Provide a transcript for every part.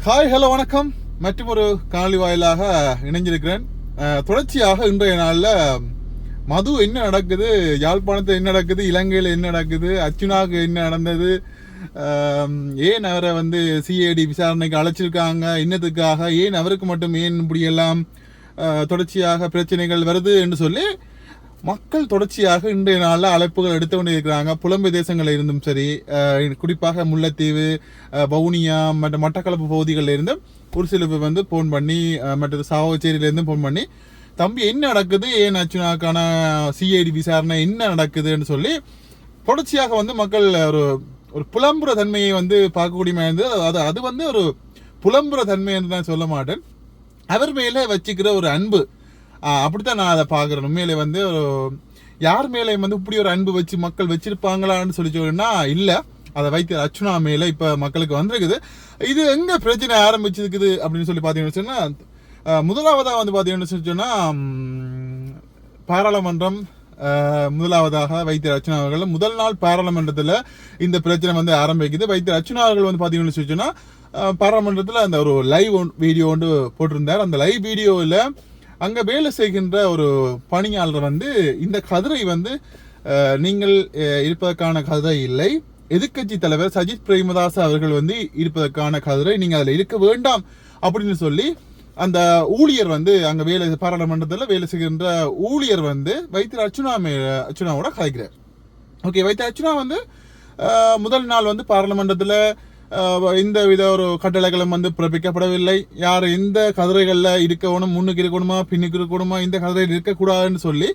Hi hello வணக்கம். மற்றும் ஒரு காணொலி வாயிலாக இணைஞ்சிருக்கிறேன். தொடர்ச்சியாக இன்றைய நாளில் மது என்ன நடக்குது, யாழ்ப்பாணத்தில் என்ன நடக்குது, இலங்கையில் என்ன நடக்குது, அர்ச்சுனாவுக்கு என்ன நடந்தது, ஏன் அவரை சிஐடி விசாரணைக்கு அழைச்சிருக்காங்க, இன்னத்துக்காக ஏன் அவருக்கு மட்டும் ஏன் இப்படியெல்லாம் தொடர்ச்சியாக பிரச்சனைகள் வருது என்று சொல்லி மக்கள் தொடர்ச்சியாக இன்றைய நாளில் அழைப்புகள் எடுத்து கொண்டு இருக்கிறாங்க. புலம்பெயர் தேசங்களில் இருந்தும் சரி, குறிப்பாக முல்லைத்தீவு, வவுனியா மற்ற மட்டக்களப்பு பகுதிகளில் இருந்து ஒரு சில பேர் ஃபோன் பண்ணி, மற்றது சாவச்சேரியிலேருந்து ஃபோன் பண்ணி, தம்பி என்ன நடக்குது, ஏன் அர்ச்சுனாக்கான சிஐடி விசாரணை என்ன நடக்குதுன்னு சொல்லி தொடர்ச்சியாக மக்கள் ஒரு புலம்புற தன்மையை பார்க்கக்கூடிய அது ஒரு புலம்புற தன்மை என்று நான் சொல்ல மாட்டேன். அவர் மேலே வச்சுக்கிற ஒரு அன்பு, அப்படித்தான் நான் அதை பார்க்குறேன். உண்மையிலே ஒரு யார் மேலே இப்படி ஒரு அன்பு வச்சு மக்கள் வச்சிருப்பாங்களான்னு சொன்னா இல்லை. அதை வைத்து அர்ச்சுனா மேலே இப்போ மக்களுக்கு வந்திருக்குது. இது எங்கே பிரச்சனை ஆரம்பிச்சிருக்குது அப்படின்னு சொல்லி பார்த்தீங்கன்னு சொன்னால், முதலாவதாக பார்த்தீங்கன்னு சொன்னால் பாராளுமன்றம் முதலாவதாக வைத்தியர் அர்ச்சுனா அவர்கள் முதல் நாள் பாராளுமன்றத்தில் இந்த பிரச்சனை ஆரம்பிக்குது. வைத்தியர் அர்ச்சுனா அவர்கள் பார்த்தீங்கன்னு சொன்னால் பாராளுமன்றத்தில் அந்த ஒரு லைவ் வீடியோ ஒன்று போட்டிருந்தார். அந்த லைவ் வீடியோவில் அங்கே வேலை செய்கின்ற ஒரு பணியாளர் இந்த கதிரை நீங்கள் இருப்பதற்கான கதிரை இல்லை, எதிர்கட்சி தலைவர் சஜித் பிரேமதாஸ் அவர்கள் இருப்பதற்கான கதிரை நீங்கள் அதில் இருக்க வேண்டாம் அப்படின்னு சொல்லி அந்த ஊழியர் அங்கே பாராளுமன்றத்தில் வேலை செய்கின்ற ஊழியர் வைத்தியர் அர்ச்சுனாவோட கதைக்கிறார். ஓகே, வைத்தியர் அர்ச்சுனா முதல் நாள் பாராளுமன்றத்தில் இந்த வித ஒரு கட்டளைகளும் பிறப்பிக்கப்படவில்லை. யார் எந்த கதிரைகளில் இருக்கணும், முன்னுக்கு இருக்கணுமா பின்னுக்கு இருக்கணுமா, இந்த கதிரையில் இருக்கக்கூடாதுன்னு சொல்லி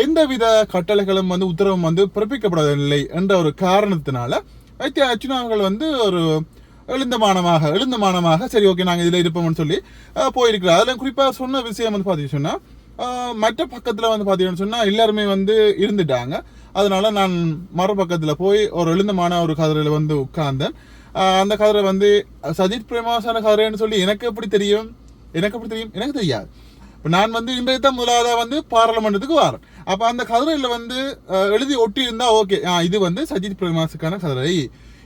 எந்த வித கட்டளைகளும் உத்தரவும் பிறப்பிக்கப்படவில்லை என்ற ஒரு காரணத்தினால வைத்திய அர்ச்சுனா அவர்கள் ஒரு எழுந்தமானமாக சரி ஓகே நாங்கள் இதில் இருப்போம்னு சொல்லி போயிருக்கிறார். அதில் குறிப்பாக சொன்ன விஷயம் பார்த்தீங்கன்னு சொன்னால், மற்ற பக்கத்தில் பார்த்தீங்கன்னு சொன்னால் எல்லாருமே இருந்துட்டாங்க. அதனால நான் மறுபக்கத்தில் போய் ஒரு எழுந்தமான ஒரு கதிரையில் உட்கார்ந்தேன். அந்த கதிரை சஜித் பிரேமதாசான கதிரைன்னு சொல்லி எனக்கு எப்படி தெரியும், எனக்கு தெரியாது. இப்போ நான் இன்றைய தான் முதலாவதாக பாராளுமன்றத்துக்கு வரேன். அப்போ அந்த கதிரையில் எழுதி ஒட்டி இருந்தா ஓகே, இது சஜித் பிரேமதாசுக்கான கதிரை,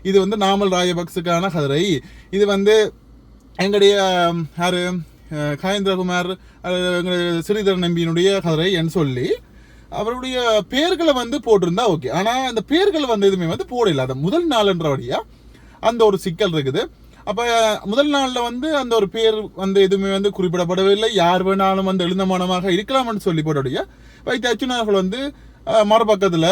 இது நாமல் ராஜபக்சக்கான கதிரை, இது எங்களுடைய யாரு கயேந்திரகுமார் ஸ்ரீதரன் நம்பியினுடைய கதிரை என்று சொல்லி அவருடைய பேர்களை போட்டிருந்தா ஓகே. ஆனால் அந்த பேர்கள் எதுவுமே போடல. அந்த முதல் நாள்ன்றபடியா அந்த ஒரு சிக்கல் இருக்குது. அப்போ முதல் நாளில் அந்த ஒரு பேர் எதுவுமே குறிப்பிடப்படவில்லை. யார் வேணாலும் எழுந்தமானமாக இருக்கலாம்னு சொல்லி போட்டோடைய வைத்திய அர்ச்சுனா அவர்கள் மறுபக்கத்தில்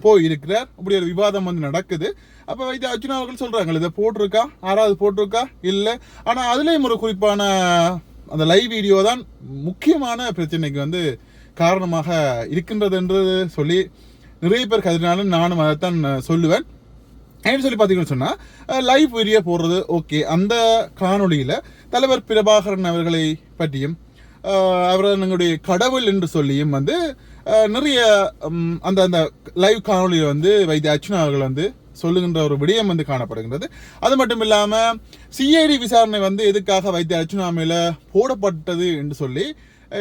போய் இருக்கிறார். இப்படி ஒரு விவாதம் நடக்குது. அப்போ வைத்திய அர்ச்சுனா அவர்கள் சொல்கிறாங்க, இதை போட்டிருக்கா, யாராவது போட்டிருக்கா இல்லை. ஆனால் அதுலேயும் ஒரு குறிப்பான அந்த லைவ் வீடியோ தான் முக்கியமான பிரச்சனைக்கு காரணமாக இருக்கின்றது என்று சொல்லி நிறைய பேர் கருதினாலும் நானும் அதைத்தான் சொல்லுவேன். ஏன்னு சொல்லி பார்த்தீங்கன்னு சொன்னால், லைவ் வீடியோ போடுறது ஓகே. அந்த காணொலியில் தலைவர் பிரபாகரன் அவர்களை பற்றியும் அவரை எங்களுடைய கடவுள் என்று சொல்லியும் நிறைய அந்த அந்த லைவ் காணொலியில் வைத்திய அர்ச்சுனா அவர்கள் சொல்லுகின்ற ஒரு விடயம் காணப்படுகின்றது. அது மட்டும் இல்லாமல் சிஐடி விசாரணை எதுக்காக வைத்திய அர்ச்சுனா மேலே போடப்பட்டது என்று சொல்லி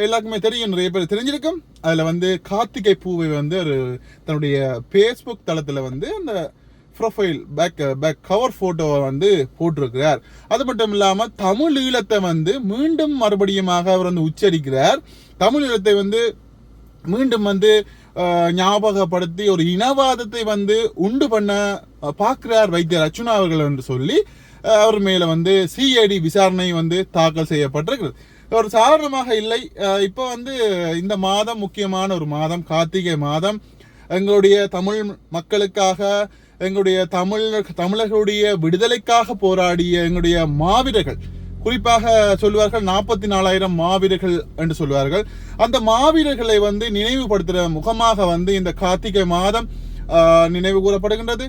எல்லாருக்குமே தெரியும், நிறைய பேர் தெரிஞ்சிருக்கும். அதில் கார்த்திகை பூவை ஒரு தன்னுடைய ஃபேஸ்புக் தளத்தில் அந்த ப்ரொஃபைல் பேக் கவர் ஃபோட்டோவை போட்டிருக்கிறார். அது மட்டும் இல்லாமல் தமிழ் ஈழத்தை மீண்டும் மறுபடியுமாக அவர் உச்சரிக்கிறார். தமிழ் ஈழத்தை மீண்டும் ஞாபகப்படுத்தி ஒரு இனவாதத்தை உண்டு பண்ண பார்க்கிறார் வைத்தியர் அர்ச்சுனா அவர்கள் என்று சொல்லி அவர் மேலே சிஐடி விசாரணை தாக்கல் செய்யப்பட்டிருக்கிறது. ஒரு சாதாரணமாக இல்லை. இப்போ இந்த மாதம் முக்கியமான ஒரு மாதம், கார்த்திகை மாதம். எங்களுடைய தமிழ் மக்களுக்காக, எங்களுடைய தமிழர்களுடைய விடுதலைக்காக போராடிய எங்களுடைய மாவீரர்கள், குறிப்பாக சொல்வார்கள் 44,000 மாவீரர்கள் என்று சொல்வார்கள். அந்த மாவீரர்களை நினைவுபடுத்துகிற முகமாக இந்த கார்த்திகை மாதம் நினைவு கூறப்படுகின்றது.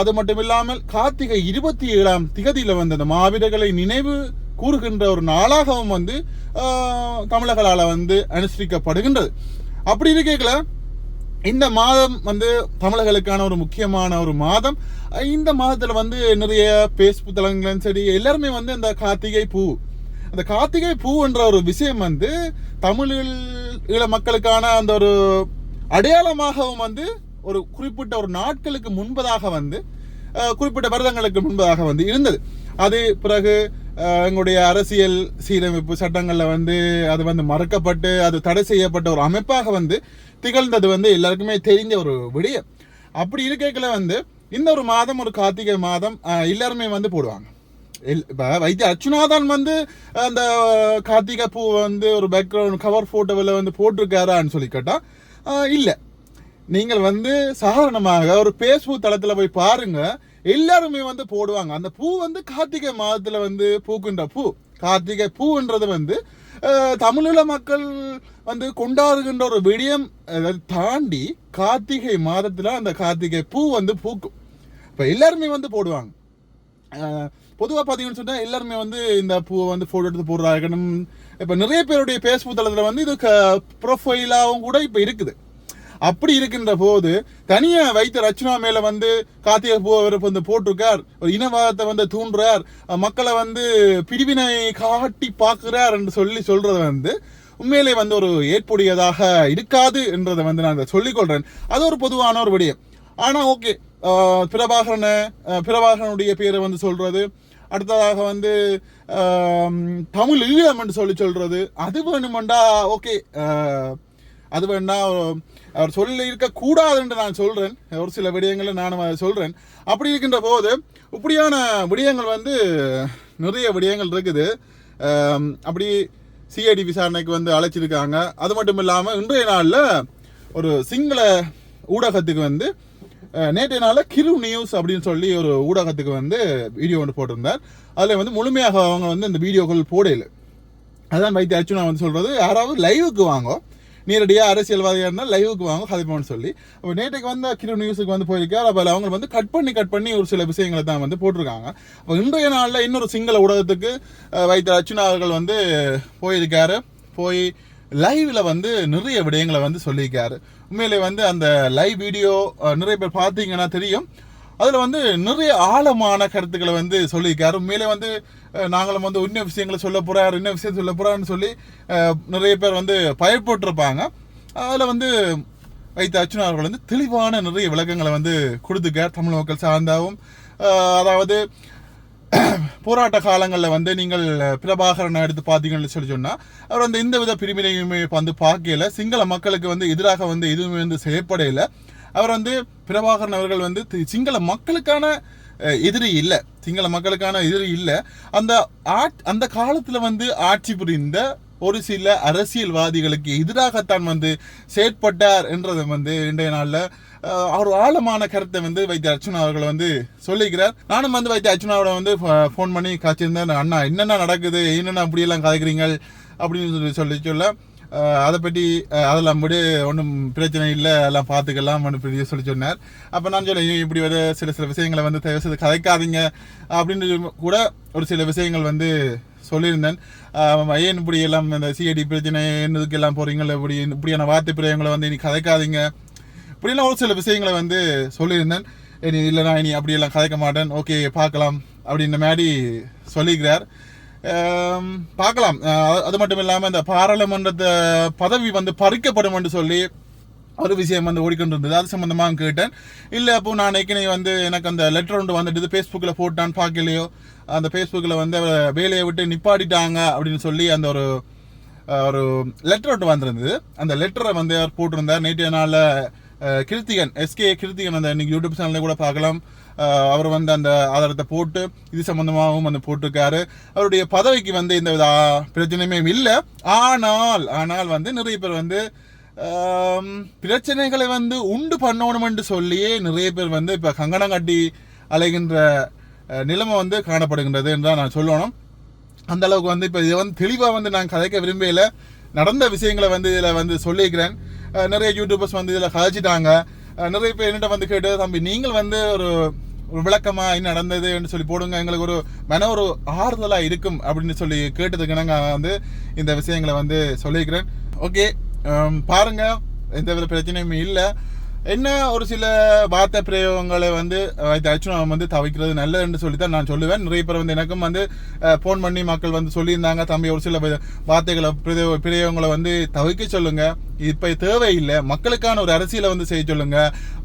அது மட்டும் இல்லாமல் கார்த்திகை 27ஆம் திகதியில் அந்த மாவீரர்களை நினைவு கூறுகின்ற ஒரு நாளாகவும் தமிழர்களால் அனுசரிக்கப்படுகின்றது. அப்படி இருக்கல இந்த மாதம் தமிழர்களுக்கான ஒரு முக்கியமான ஒரு மாதம். இந்த மாதத்தில் நிறைய பேஸ்புக் தளங்களும் சரி எல்லாருமே அந்த கார்த்திகை பூ, அந்த கார்த்திகை பூ என்ற ஒரு விஷயம் தமிழில் ஈழ மக்களுக்கான அந்த ஒரு அடையாளமாகவும் ஒரு குறிப்பிட்ட ஒரு நாட்களுக்கு முன்பதாக குறிப்பிட்ட வருடங்களுக்கு முன்பதாக இருந்தது. அது பிறகு எங்களுடைய அரசியல் சீரமைப்பு சட்டங்களில் வந்து அது வந்து மறக்கப்பட்டு அது தடை செய்யப்பட்ட ஒரு அமைப்பாக வந்து திகழ்ந்தது வந்து எல்லாருக்குமே தெரிஞ்ச ஒரு விடயம். அப்படி இருக்கைகளை வந்து இந்த ஒரு மாதம் ஒரு கார்த்திகை மாதம் எல்லாருமே வந்து போடுவாங்க. இப்போ வைத்திய அர்ச்சுனாதான் வந்து அந்த கார்த்திகை பூ வந்து ஒரு பேக்ரவுண்ட் கவர் ஃபோட்டோவில் வந்து போட்டிருக்காரான்னு சொல்லி கேட்டால் இல்லை. நீங்கள் வந்து சாதாரணமாக ஒரு ஃபேஸ்புக் தளத்தில் போய் பாருங்க, எல்லாருமே வந்து போடுவாங்க. அந்த பூ வந்து கார்த்திகை மாதத்தில் வந்து பூக்கின்ற பூ. கார்த்திகை பூன்றது வந்து தமிழீழ மக்கள் வந்து கொண்டாடுகின்ற ஒரு விடயம் தாண்டி கார்த்திகை மாதத்தில் அந்த கார்த்திகை பூ வந்து பூக்கும். இப்போ எல்லாருமே வந்து போடுவாங்க. பொதுவாக பார்த்தீங்கன்னு சொன்னால் எல்லாருமே வந்து இந்த பூவை வந்து ஃபோட்டோ எடுத்து போடுறாங்க. இப்போ நிறைய பேருடைய ஃபேஸ்புக் தளத்தில் வந்து இது ப்ரொஃபைலாகவும் கூட இப்போ இருக்குது. அப்படி இருக்கின்ற போது தனியாக வைத்த ரச்சனா மேலே வந்து கார்த்திகை பூவை வந்து போட்டிருக்கார், ஒரு இனவாதத்தை வந்து தூண்டுறார், மக்களை வந்து பிரிவினை காட்டி பார்க்குறார் என்று சொல்றது வந்து உண்மையிலே வந்து ஒரு ஏற்புடையதாக இருக்காது என்றதை வந்து நான் சொல்லிக்கொள்கிறேன். அது ஒரு பொதுவான ஒரு விடயம். ஆனால் ஓகே, பிரபாகரனுடைய பேரை வந்து சொல்றது, அடுத்ததாக வந்து தமிழ் ஈழம் என்று சொல்றது, அது வேணுமெண்டா ஓகே, அது வேணா அவர் சொல்லி இருக்கக்கூடாது என்று நான் சொல்றேன். ஒரு சில விடயங்களை நானும் சொல்றேன். அப்படி இருக்கின்ற போது இப்படியான விடயங்கள் வந்து நிறைய விடயங்கள் இருக்குது. அப்படி சிஐடி விசாரணைக்கு வந்து அழைச்சிருக்காங்க. அது மட்டும் இல்லாமல் இன்றைய நாளில் ஒரு சிங்கள ஊடகத்துக்கு வந்து நேற்றைய நாளில் கிரு நியூஸ் அப்படின்னு சொல்லி ஒரு ஊடகத்துக்கு வந்து வீடியோ ஒன்று போட்டிருந்தார். அதில் வந்து முழுமையாக அவங்க வந்து இந்த வீடியோக்கள் போடையில். அதான் வைத்திய அர்ச்சுனா வந்து சொல்கிறது, யாராவது லைவுக்கு வாங்க, நேரடியாக அரசியல்வாதியாக இருந்தால் லைவுக்கு வாங்க கதைப்போன்னு சொல்லி. அப்போ நேற்றைக்கு வந்து கிரு நியூஸுக்கு வந்து போயிருக்கார். அப்போ அவங்க வந்து கட் பண்ணி ஒரு சில விஷயங்களை தான் வந்து போட்டிருக்காங்க. அப்போ இன்றைய நாளில் இன்னொரு சிங்கள ஊடகத்துக்கு வைத்திய அர்ச்சுனா அவர்கள் வந்து போயிருக்காரு. போய் லைவில் வந்து நிறைய விடயங்களை வந்து சொல்லியிருக்காரு. உண்மையிலே வந்து அந்த லைவ் வீடியோ நிறைய பேர் பார்த்தீங்கன்னா தெரியும். அதில் வந்து நிறைய ஆழமான கருத்துக்களை வந்து சொல்லியிருக்காரு. உண்மையிலே வந்து நாங்களும் வந்து இன்னும் விஷயங்களை சொல்ல போகிறாருன்னு சொல்லி நிறைய பேர் வந்து பயப்பட்டிருப்பாங்க. அதில் வந்து வைத்த அர்ச்சுனா அவர்கள் வந்து தெளிவான நிறைய விளக்கங்களை வந்து கொடுத்துக்கார் தமிழ் மக்கள் சார்ந்தாகவும். அதாவது போராட்ட காலங்களில் வந்து நீங்கள் பிரபாகரனை எடுத்து பார்த்தீங்கன்னு சொல்லி சொன்னால் அவர் வந்து எந்த வித பிரிவினையுமே வந்து பார்க்கல. சிங்கள மக்களுக்கு வந்து எதிராக வந்து எதுவுமே வந்து செய்யப்படையில. அவர் வந்து பிரபாகரன் அவர்கள் வந்து சிங்கள மக்களுக்கான எதிரி இல்லை, அந்த காலத்தில் வந்து ஆட்சி புரிந்த ஒரு சில அரசியல்வாதிகளுக்கு எதிராகத்தான் வந்து செயற்பட்டார் என்றதை வந்து இன்றைய நாளில் அவர் ஆழமான கருத்தை வந்து வைத்திய அர்ச்சுனா அவர்கள் வந்து சொல்லிக்கிறார். நானும் வந்து வைத்திய அர்ச்சுனாவோட வந்து ஃபோன் பண்ணி காய்ச்சிருந்தேன். அண்ணா என்னென்ன நடக்குது, என்னென்ன அப்படியெல்லாம் கதைக்கிறீங்க அப்படின்னு சொல்ல அதை பற்றி அதெல்லாம் விட ஒன்றும் பிரச்சனை இல்லை, எல்லாம் பார்த்துக்கலாம் அப்படின்னு சொல்லி சொன்னார். அப்போ நான் சொல்ல இப்படி வர சில விஷயங்களை வந்து தயவு கதைக்காதீங்க அப்படின்னு கூட ஒரு சில விஷயங்கள் வந்து சொல்லியிருந்தேன். ஏன் இப்படி எல்லாம் இந்த சிஐடி பிரச்சனை என்னதுக்கு எல்லாம் போகிறீங்களா, இப்படியான வார்த்தை பிரயோகங்களை வந்து இனி கதைக்காதீங்க இப்படிலாம் ஒரு சில விஷயங்களை வந்து சொல்லியிருந்தேன். இல்லைனா இனி அப்படியெல்லாம் கதைக்க மாட்டேன், ஓகே பார்க்கலாம் அப்படின்ற மாதிரி சொல்லிக்கிறார். பார்க்கலாம். அது மட்டும் இல்லாமல் இந்த பாராளுமன்றத்தை பதவி வந்து பறிக்கப்படும் என்று சொல்லி ஒரு விஷயம் வந்து ஓடிக்கொண்டு இருந்தது. அது சம்பந்தமாக கேட்டேன். இல்லை அப்போ நான் ஏற்கனவே வந்து எனக்கு அந்த லெட்டர் ஒன்று வந்துட்டு ஃபேஸ்புக்கில் போட்டான்னு பார்க்கலையோ, அந்த ஃபேஸ்புக்கில் வந்து வேலையை விட்டு நிப்பாட்டிட்டாங்க அப்படின்னு சொல்லி அந்த ஒரு லெட்டர் ஒன்று வந்திருந்தது. அந்த லெட்டரை வந்து அவர் போட்டிருந்தார். நேற்றைய நாளில் கிருத்திகன் கிருத்திகன் அந்த இன்னைக்கு யூடியூப் சேனலில் கூட பார்க்கலாம். அவர் வந்து அந்த ஆதாரத்தை போட்டு இது சம்பந்தமாகவும் வந்து போட்டிருக்காரு. அவருடைய பதவிக்கு வந்து எந்த வித பிரச்சனையுமே இல்லை. ஆனால் வந்து நிறைய பேர் வந்து பிரச்சனைகளை வந்து உண்டு பண்ணணும் என்று சொல்லியே நிறைய பேர் வந்து இப்போ கங்கணம் கட்டி அலைகின்ற நிலைமை வந்து காணப்படுகின்றது என்றால் நான் சொல்லணும். அந்த அளவுக்கு வந்து இப்போ இதை வந்து தெளிவாக வந்து நான் கதைக்க விரும்பல. நடந்த விஷயங்களை வந்து இதில் வந்து சொல்லியிருக்கிறேன். நிறைய யூடியூபர்ஸ் வந்து இதில் கதைச்சிட்டாங்க. நிறைய பேர் என்னிட்ட வந்து கேட்டு, தம்பி நீங்கள் வந்து ஒரு விளக்கமாக என்ன நடந்ததுன்னு சொல்லி போடுங்க, எங்களுக்கு ஒரு ஆறுதலாக இருக்கும் அப்படின்னு சொல்லி கேட்டதுக்கு நாங்கள் வந்து இந்த விஷயங்களை வந்து சொல்லியிருக்கிறேன். ஓகே பாருங்க, எந்த வித பிரச்சனையுமே இல்லை. என்ன ஒரு சில வார்த்தை பிரயோகங்களை வந்து அர்ச்சுனா வந்து தவிக்கிறது நல்லதுன்னு சொல்லி தான் நான் சொல்லுவேன். நிறைய பேர் வந்து எனக்கும் வந்து ஃபோன் பண்ணி மக்கள் வந்து சொல்லியிருந்தாங்க, தம்பி ஒரு சில வார்த்தைகளை பிரயோகங்களை வந்து தவிக்க சொல்லுங்க, இப்ப தேவையில்லை, மக்களுக்கான ஒரு அரசியலை வந்து செய்ய சொல்லுங்க.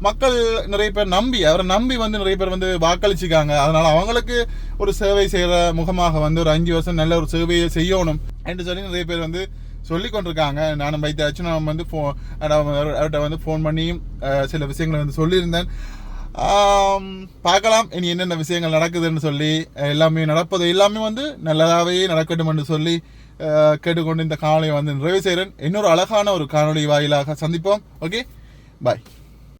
மக்கள் நிறைய பேர் அவரை நம்பி வந்து நிறைய பேர் வந்து வாக்களிச்சுக்காங்க. அதனால அவங்களுக்கு ஒரு சேவை செய்யற முகமாக வந்து ஒரு 5 வருஷம் நல்ல ஒரு சேவையை செய்யணும் என்று சொல்லி நிறைய பேர் வந்து சொல்லி கொண்டிருக்காங்க. நானும் வைத்தாச்சும் நான் வந்து அவர்கிட்ட வந்து ஃபோன் பண்ணியும் சில விஷயங்களை வந்து சொல்லியிருந்தேன். பார்க்கலாம் இனி என்னென்ன விஷயங்கள் நடக்குதுன்னு சொல்லி. நடப்பது எல்லாமே வந்து நல்லதாகவே நடக்கட்டும் என்று சொல்லி கேட்டுக்கொண்டு இந்த காணொலியை வந்து நிறைவு செய்கிறேன். இன்னொரு அழகான ஒரு காணொலி வாயிலாக சந்திப்போம். ஓகே, பாய்.